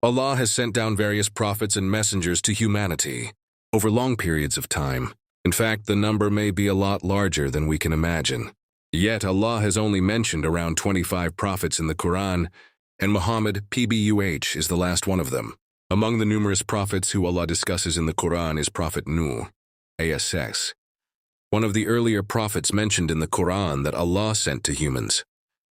Allah has sent down various prophets and messengers to humanity over long periods of time. In fact, the number may be a lot larger than we can imagine. Yet Allah has only mentioned around 25 prophets in the Quran, and Muhammad, PBUH, is the last one of them. Among the numerous prophets who Allah discusses in the Quran is Prophet Nuh, ASS, one of the earlier prophets mentioned in the Quran that Allah sent to humans.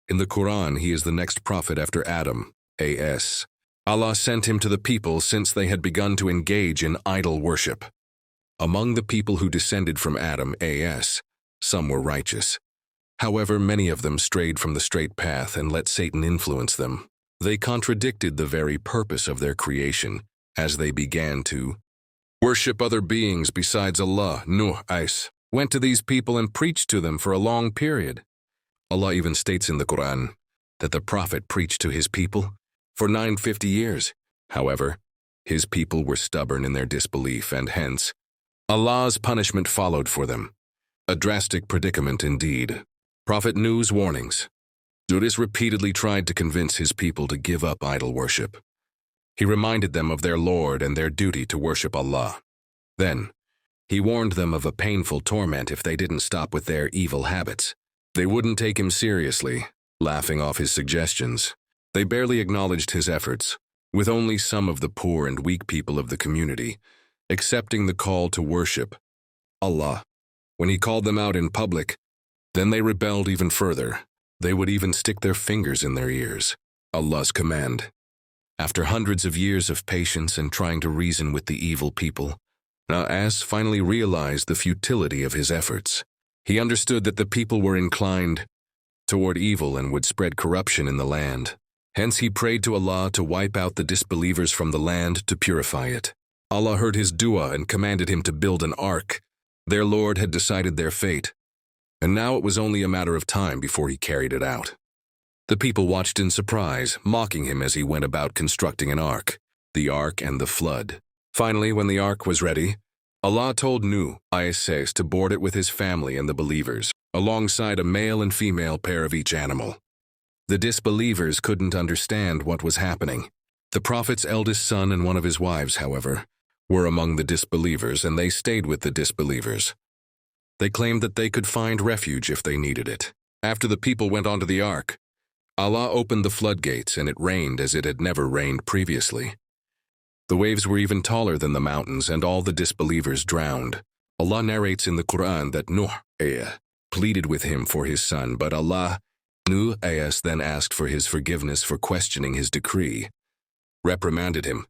In the Quran, he is the next prophet after Adam, AS. Allah sent him to the people since they had begun to engage in idol worship. Among the people who descended from Adam, AS, some were righteous. However, many of them strayed from the straight path and let Satan influence them. They contradicted the very purpose of their creation as they began to worship other beings besides Allah. Nuhas went to these people and preached to them for a long period. Allah even states in the Quran that the Prophet preached to his people for 950 years. However, his people were stubborn in their disbelief, and hence, Allah's punishment followed for them. A drastic predicament indeed. Prophet Nuh's warnings. Nuhas repeatedly tried to convince his people to give up idol worship. He reminded them of their Lord and their duty to worship Allah. Then, he warned them of a painful torment if they didn't stop with their evil habits. They wouldn't take him seriously, laughing off his suggestions. They barely acknowledged his efforts, with only some of the poor and weak people of the community accepting the call to worship Allah. When he called them out in public, then they rebelled even further. They would even stick their fingers in their ears. Allah's command. After hundreds of years of patience and trying to reason with the evil people, Nuhas finally realized the futility of his efforts. He understood that the people were inclined toward evil and would spread corruption in the land. Hence he prayed to Allah to wipe out the disbelievers from the land to purify it. Allah heard his dua and commanded him to build an ark. Their Lord had decided their fate, and now it was only a matter of time before he carried it out. The people watched in surprise, mocking him as he went about constructing an ark, the ark and the flood. Finally, when the ark was ready, Allah told Nuhas to board it with his family and the believers, alongside a male and female pair of each animal. The disbelievers couldn't understand what was happening. The Prophet's eldest son and one of his wives, however, were among the disbelievers, and they stayed with the disbelievers. They claimed that they could find refuge if they needed it. After the people went onto the ark, Allah opened the floodgates and it rained as it had never rained previously. The waves were even taller than the mountains and all the disbelievers drowned. Allah narrates in the Quran that Nuh pleaded with him for his son, but Nuhas then asked for his forgiveness for questioning his decree, reprimanded him,